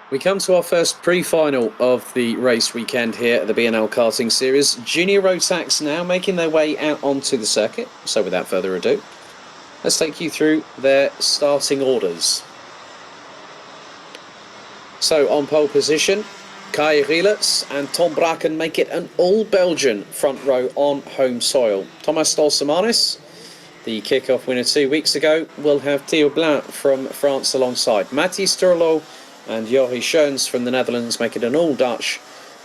We come to our first pre-final of the race weekend here at the B&L Karting Series. Junior Rotax now making their way out onto the circuit. So without further ado, let's take you through their starting orders. So on pole position, Kai Rielets and Tom Braken make it an all-Belgian front row on home soil. Thomas Stolsemanis, the kick-off winner 2 weeks ago, will have Theo Blanc from France alongside. Matthijs Turlo and Joris Schoens from the Netherlands make it an all-Dutch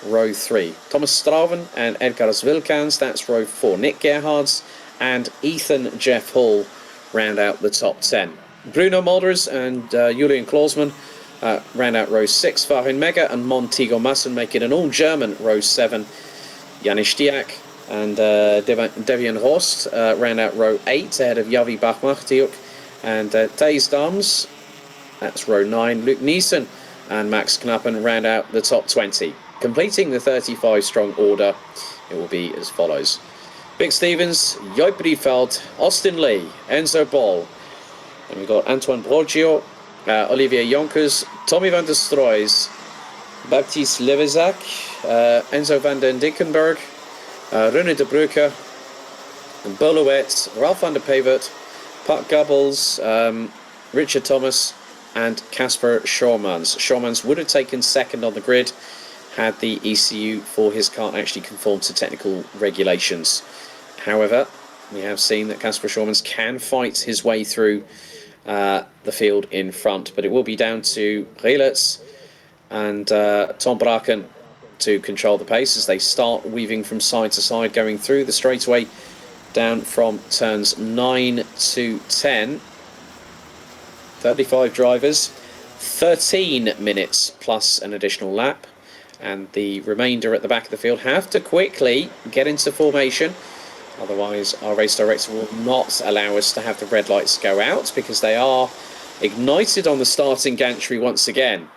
row 3. Thomas Strauven and Edgars Wilkans, that's row 4. Nick Gerhards and Ethan Jeff Hall round out the top 10. Bruno Mulders and Julian Klausmann round out row 6. Farin Mega and Montego Massen make it an all-German row 7. Janis Stiak and Devian Horst round out row 8 ahead of Javi Bachmachtiuk and Thijs Dams. That's row 9. Luke Neeson and Max Knappen round out the top 20. Completing the 35-strong order, it will be as follows. Vic Stevens, Joip Riefeld, Austin Lee, Enzo Bol. And we've got Antoine Brogio, Olivier Jonkers, Tommy van der Stroys, Baptiste Levezak, Enzo van den Dickenberg, Rune de Bruyke, Boluet, Ralph van der Pevert, Pat Gubbels, Richard Thomas, and Casper Schormans. Schormans would have taken second on the grid had the ECU for his car actually conformed to technical regulations. However, we have seen that Casper Schormans can fight his way through the field in front, but it will be down to Rielets and Tom Braken to control the pace as they start weaving from side to side, going through the straightaway down from turns 9 to 10. 35 drivers, 13 minutes plus an additional lap, and the remainder at the back of the field have to quickly get into formation. Otherwise, our race director will not allow us to have the red lights go out because they are ignited on the starting gantry once again.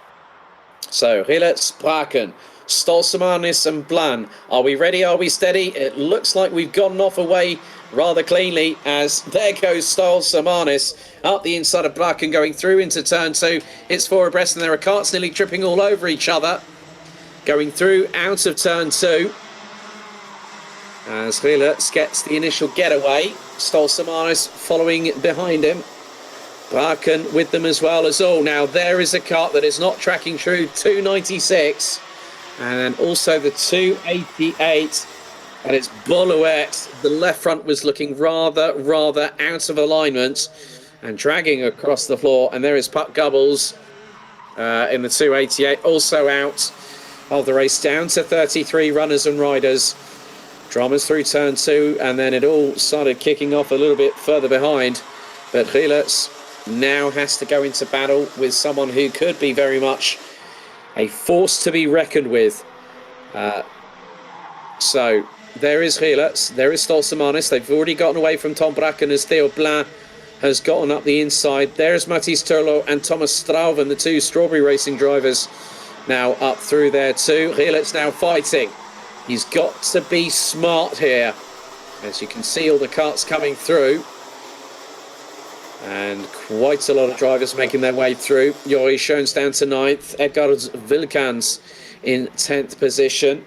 So, Rielets, Braken, Stolsemanis and Blan. Are we ready? Are we steady? It looks like we've gotten off away rather cleanly as there goes Stolsemanis up the inside of Braken going through into turn 2. It's 4 abreast and there are carts nearly tripping all over each other. Going through out of turn 2. As Rielets gets the initial getaway. Stolsemanis following behind him. Braken with them as well as all. Now there is a cart that is not tracking true. 296. And then also the 288. And it's Boluet. The left front was looking rather out of alignment and dragging across the floor. And there is Pat Gubbels in the 288, also out of the race, down to 33 runners and riders. Dramas through turn 2, and then it all started kicking off a little bit further behind. But Rielets now has to go into battle with someone who could be very much a force to be reckoned with. So there is Rielets, there is Stolsemanis. They've already gotten away from Tom Braken as Theo Blanc has gotten up the inside. There's Matthijs Turlo and Thomas Strauven, the two Strawberry Racing drivers, now up through there too. Rielets now fighting. He's got to be smart here. As you can see, all the carts coming through. And quite a lot of drivers making their way through. Joris Schoens down to 9th. Edgars Wilkans in 10th position.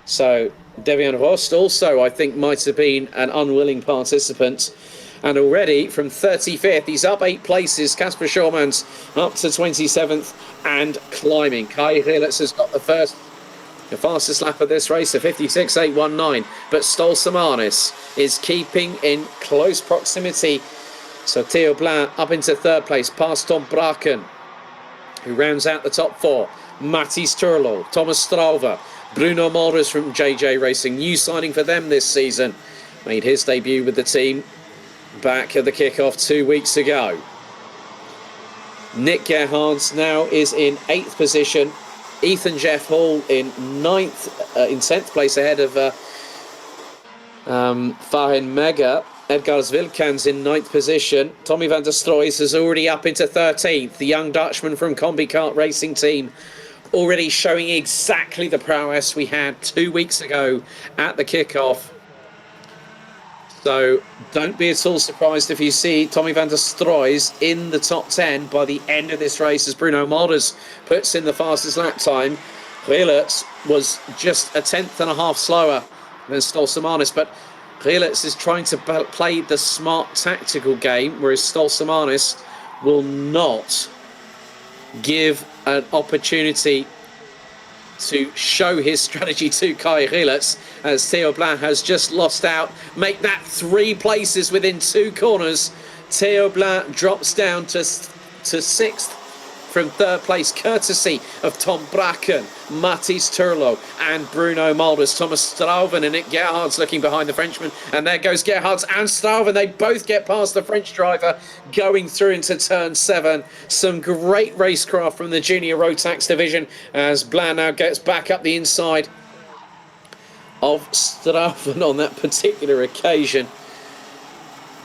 So Devian Rost also, I think, might have been an unwilling participant. And already from 35th, he's up 8 places. Casper Schormans up to 27th and climbing. Kai Rielets has got the fastest lap of this race, a 56.819. But Stolsemanis is keeping in close proximity. So Theo Blanc up into 3rd place, past Tom Braken, who rounds out the top 4. Matthijs Turlo, Thomas Strauve, Bruno Mulders from JJ Racing, new signing for them this season. Made his debut with the team back at the kickoff 2 weeks ago. Nick Gerhards now is in 8th position. Ethan Jeff Hall in 10th place ahead of Farin Mega. Edgars Wilkans in 9th position. Tommy van der Stroys is already up into 13th. The young Dutchman from Combi Kart Racing Team already showing exactly the prowess we had 2 weeks ago at the kickoff. So don't be at all surprised if you see Tommy van der Stroys in the top 10 by the end of this race as Bruno Malders puts in the fastest lap time. Rielert was just a tenth and a half slower than Stolsamanis, but Rielert is trying to play the smart tactical game, whereas Stolsamanis will not give an opportunity to show his strategy to Kai Rielert, as Theo Blanc has just lost out. Make that 3 places within 2 corners. Theo Blanc drops down to 6th from 3rd place, courtesy of Tom Bracken, Mathis Turlo and Bruno Malders. Thomas Strouven and Nick Gerhard's looking behind the Frenchman, and there goes Gerhard's and Strouven. They both get past the French driver going through into turn 7. Some great racecraft from the junior Rotax division as Blanc now gets back up the inside of Strouven on that particular occasion.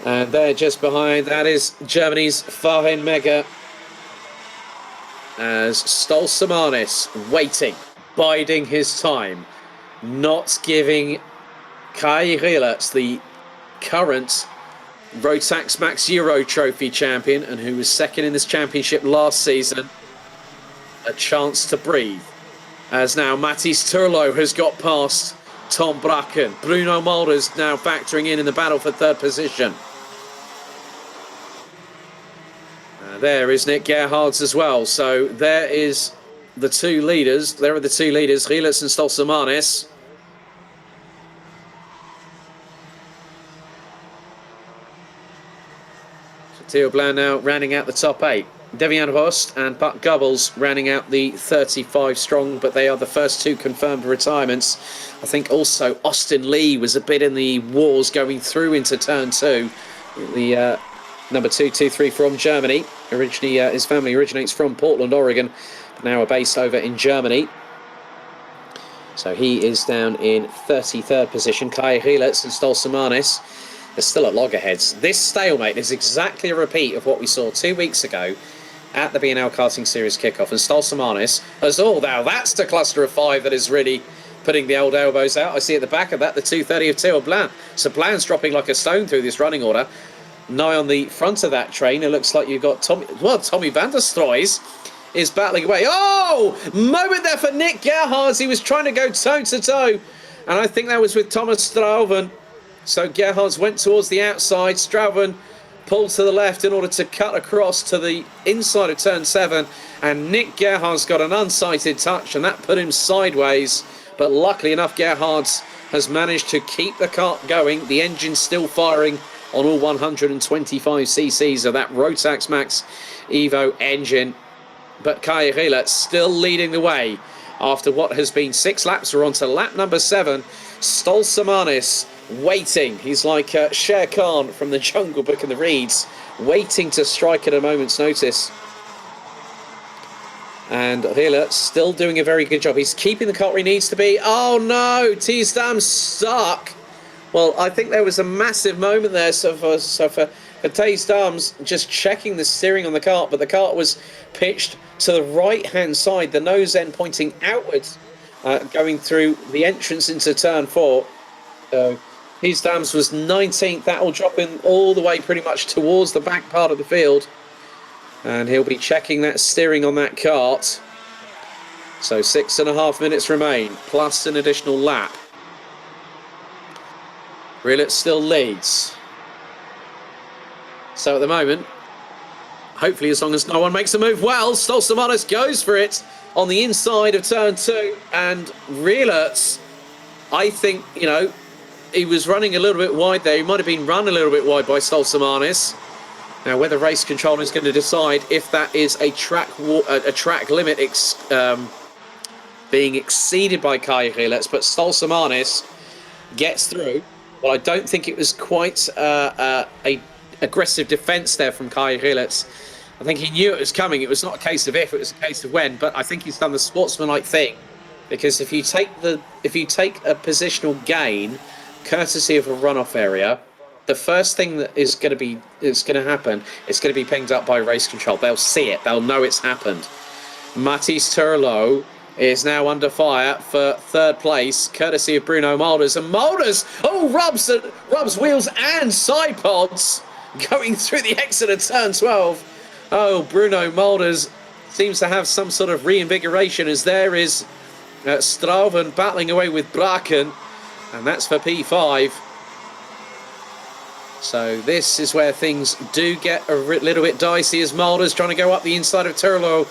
And there just behind, that is Germany's Farin Mega, as Stolsamanis waiting, biding his time, not giving Kai Rielert, the current Rotax Max Euro Trophy champion and who was 2nd in this championship last season, a chance to breathe. As now Mathis Turlo has got past Tom Bracken. Bruno Malders now factoring in the battle for 3rd position. There is Nick Gerhard's as well. So there is the 2 leaders. There are the 2 leaders, Rielert and Stolsamanis. So Theo Blanc now rounding out the top 8. Devian Rost and Buck Gubbles rounding out the 35 strong, but they are the first 2 confirmed retirements. I think also Austin Lee was a bit in the wars going through into turn 2. The number 223 from Germany. Originally, his family originates from Portland, Oregon, but now are based over in Germany. So he is down in 33rd position. Kai Rielert and Stolsamanis are still at loggerheads. This stalemate is exactly a repeat of what we saw 2 weeks ago at the B&L Karting Series kickoff. And Stolsamanis has, now that's the cluster of 5 that is really putting the old elbows out. I see at the back of that the 230 of Theo Blanc. So Blanc's dropping like a stone through this running order. Nigh on the front of that train, it looks like you've got Tommy van der Stroys is battling away. Oh! Moment there for Nick Gerhard. He was trying to go toe-to-toe. And I think that was with Thomas Strouven. So Gerhards went towards the outside. Strouven pulled to the left in order to cut across to the inside of turn 7. And Nick Gerhard's got an unsighted touch, and that put him sideways. But luckily enough, Gerhards has managed to keep the kart going. The engine's still firing on all 125 cc's of that Rotax Max Evo engine. But Kai Rielert still leading the way after what has been 6 laps. We're on to lap number 7. Stolsamanis waiting. He's like Shere Khan from the Jungle Book and the Reeds, waiting to strike at a moment's notice. And Rielert still doing a very good job. He's keeping the kart where he needs to be. Oh no, T-Stam's stuck. Well, I think there was a massive moment there. So for T-Stam's just checking the steering on the kart, but the kart was pitched to the right-hand side, the nose end pointing outwards, going through the entrance into turn 4. T-Stam's was 19th. That will drop him all the way pretty much towards the back part of the field. And he'll be checking that steering on that kart. So 6.5 minutes remain, plus an additional lap. Rielert still leads. So at the moment, hopefully as long as no one makes a move, well, Stolsamanis goes for it on the inside of turn 2. And Rielert, I think, you know, he was running a little bit wide there. He might have been run a little bit wide by Stolsamanis. Now, whether race control is going to decide if that is a track limit being exceeded by Kai Rielert, but Stolsamanis gets through. Well, I don't think it was quite a aggressive defence there from Kai Rielert. I think he knew it was coming. It was not a case of if, it was a case of when. But I think he's done the sportsmanlike thing, because if you take a positional gain, courtesy of a runoff area, the first thing that is going to happen is going to be pinged up by race control. They'll see it. They'll know it's happened. Mathis Turlo is now under fire for third place, courtesy of Bruno Moulders. And Moulders, rubs wheels and side pods going through the exit of turn 12. Oh, Bruno Moulders seems to have some sort of reinvigoration, as there is Strauven battling away with Braken, and that's for P5. So this is where things do get a little bit dicey, as Moulders trying to go up the inside of Turlo,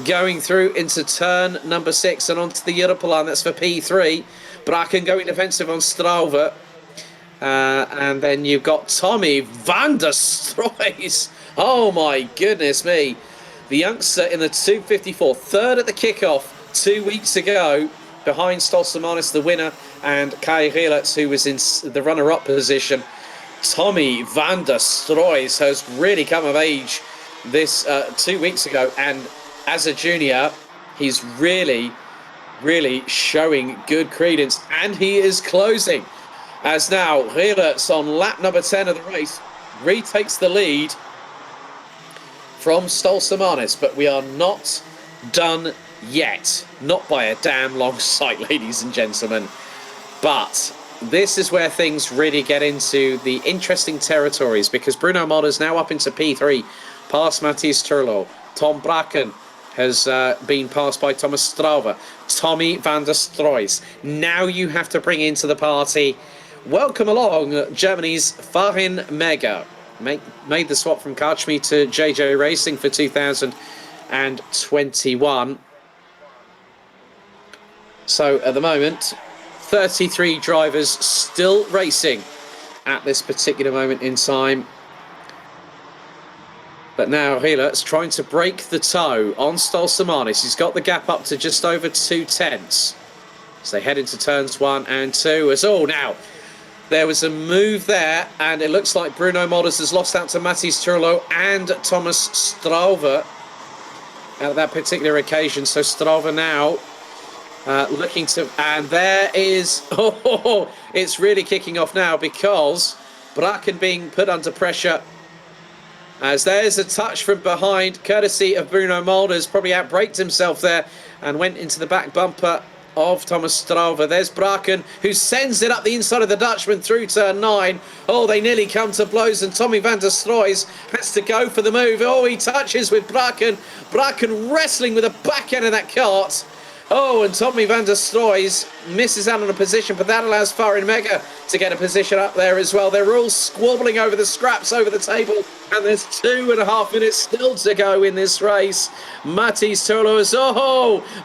going through into turn number 6 and onto the Europolan. That's for P3. Braken going defensive on Strauve. And then you've got Tommy van der Stroys. Oh my goodness me. The youngster in the 254, third at the kickoff 2 weeks ago, behind Stolsamanis, the winner, and Kai Rielitz, who was in the runner-up position. Tommy van der Stroys has really come of age this 2 weeks ago, and as a junior, he's really showing good credence, and he is closing. As now, Rielitz on lap number 10 of the race retakes the lead from Stolsamanis, but we are not done yet. Not by a damn long sight, ladies and gentlemen. But this is where things really get into the interesting territories, because Bruno Moulders now up into P3, past Matthias Turlo. Tom Braken has been passed by Thomas Strauve. Tommy van der Stroys. Now you have to bring into the party, welcome along, Germany's Farin Mega. Made the swap from Karchmi to JJ Racing for 2021. So at the moment, 33 drivers still racing at this particular moment in time. But now Rielitz trying to break the toe on Stolsamanis. He's got the gap up to just over 2/10 as they head into turns 1 and 2. Now there was a move there, and it looks like Bruno Moulders has lost out to Matthias Turlo and Thomas Strauve at that particular occasion. So Strauve now looking to, and there is, it's really kicking off now, because Braken being put under pressure, as there's a touch from behind, courtesy of Bruno Moulders. Probably outbraked himself there and went into the back bumper of Thomas Strauve. There's Braken, who sends it up the inside of the Dutchman through turn 9. Oh, they nearly come to blows, and Tommy van der Stroys has to go for the move. Oh, he touches with Braken. Braken wrestling with the back end of that cart. Oh, and Tommy van der Stroys misses out on a position, but that allows Farin Mega to get a position up there as well. They're all squabbling over the scraps over the table, and there's 2.5 minutes still to go in this race. Matthias Turlo is,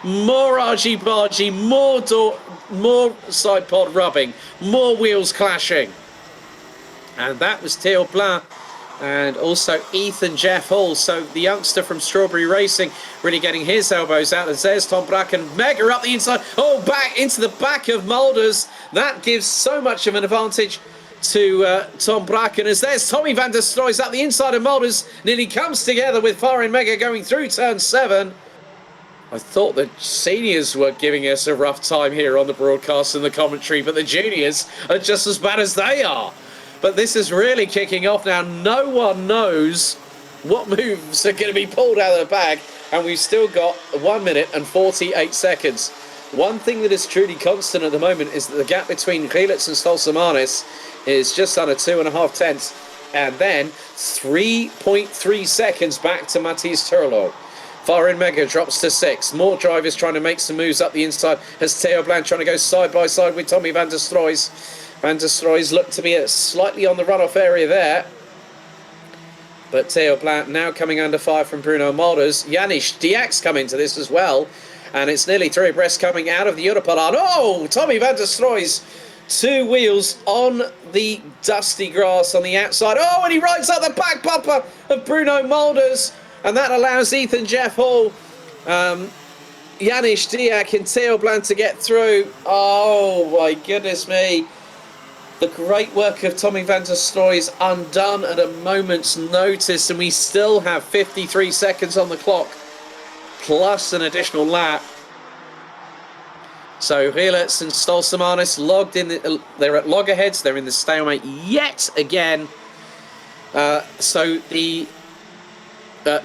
more argy-bargy, more side pod rubbing, more wheels clashing. And that was Theo Blin. And also Ethan Jeff Hall, so the youngster from Strawberry Racing really getting his elbows out. As there's Tom Braken, Mega up the inside, back into the back of Moulders. That gives so much of an advantage to Tom Braken, as there's Tommy van der Stroys up the inside of Moulders. Nearly comes together with Farin Mega going through turn 7. I thought the seniors were giving us a rough time here on the broadcast and the commentary, but the juniors are just as bad as they are. But this is really kicking off now. No one knows what moves are going to be pulled out of the bag, and we've still got 1 minute and 48 seconds. One thing that is truly constant at the moment is that the gap between Rielitz and Stolsamanis is just under 2.5 tenths, and then 3.3 seconds back to Matthias Turlo. Farin Mega drops to 6. More drivers trying to make some moves up the inside, as Theo Blanc trying to go side by side with Tommy van der Stroys. Van der Stroys look to be slightly on the runoff area there. But Theo Blanc now coming under fire from Bruno Moulders. Janis Diak's come into this as well. And it's nearly 3 abreast coming out of the Europolan. Oh, Tommy van der Stroys, 2 wheels on the dusty grass on the outside. Oh, and he rides up the back bumper of Bruno Moulders. And that allows Ethan Jeff Hall, Janis Diak and Theo Blanc to get through. Oh, my goodness me. The great work of Tommy van der Stroys undone at a moment's notice, and we still have 53 seconds on the clock, plus an additional lap. So Rielitz and Stolsamanis logged in. They're at loggerheads. They're in the stalemate yet again. So the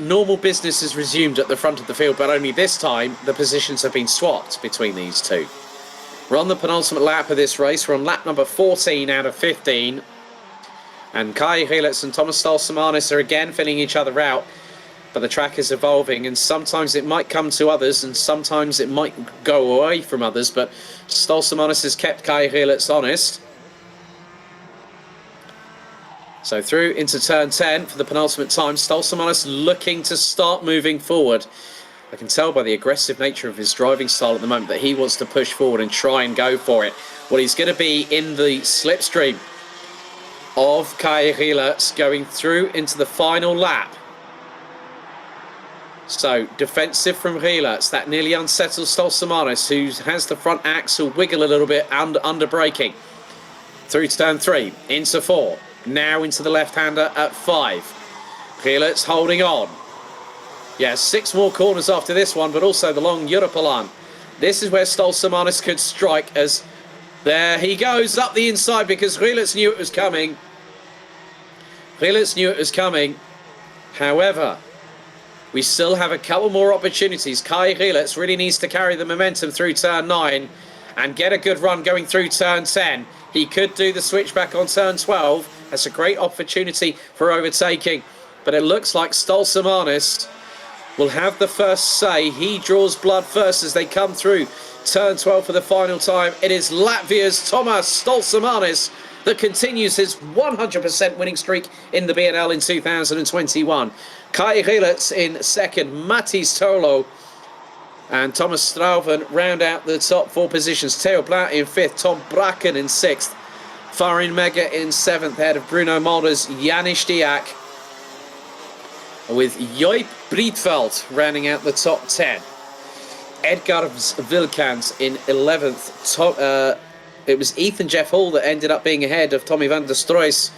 Normal business is resumed at the front of the field, but only this time the positions have been swapped between these two. We're on the penultimate lap of this race. We're on lap number 14 out of 15. And Kai Helitz and Thomas Stolsamanis are again filling each other out. But the track is evolving, and sometimes it might come to others, and sometimes it might go away from others. But Stolsamanis has kept Kai Helitz honest. So through into turn 10 for the penultimate time. Stolsamanis looking to start moving forward. I can tell by the aggressive nature of his driving style at the moment that he wants to push forward and try and go for it. Well, he's going to be in the slipstream of Kai Helitz going through into the final lap. So, defensive from Helitz. That nearly unsettles Stolsamanis, who has the front axle wiggle a little bit under braking. Through to turn 3, into 4. Now into the left-hander at 5. Helitz holding on. Yeah, 6 more corners after this one, but also the long Europalan. This is where Stolsamanis could strike, as there he goes up the inside, because Helitz knew it was coming. Helitz knew it was coming. However, we still have a couple more opportunities. Kai Helitz really needs to carry the momentum through turn 9 and get a good run going through turn 10. He could do the switchback on turn 12. That's a great opportunity for overtaking. But it looks like Stolsamanis will have the first say. He draws blood first as they come through turn 12 for the final time. It is Latvia's Tomas Stolsamanis that continues his 100% winning streak in the BNL in 2021. Kai Helitz in second, Matis Tolo and Thomas Strauven round out the top 4 positions. Theo Blatt in 5th, Tom Bracken in 6th, Farin Mega in 7th, ahead of Bruno Mulder's Janis Diak, with Joip Breedveld rounding out the top 10. Edgar Wilkans in 11th. It was Ethan Jeff Hall that ended up being ahead of Tommy van der Stroys.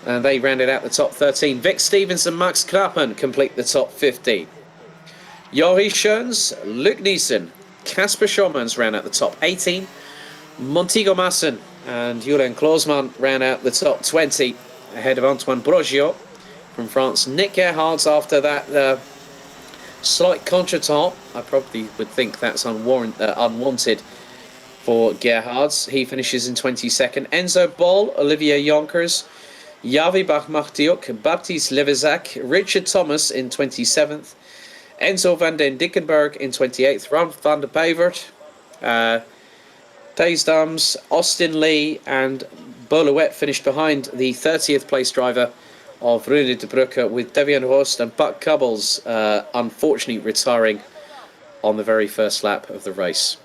And they rounded out the top 13. Vic Stevens and Max Krappen complete the top 15. Jori Schoens, Luke Neeson, Casper Schommans round out the top 18. Montego Masson and Julian Klausmann round out the top 20. Ahead of Antoine Broggio from France. Nick Gerhards after that slight contretemps. I probably would think that's unwanted for Gerhards. He finishes in 22nd. Enzo Boll, Olivier Jonkers, Javi Bachmachtiuk, Baptiste Levizak, Richard Thomas in 27th, Enzo van den Dickenberg in 28th, Ram van der Pevert, Teesdams, Austin Lee and Boluet finished behind the 30th place driver of Rune de Bruyke, with Devian Horst and Buck Cubbles unfortunately retiring on the very first lap of the race.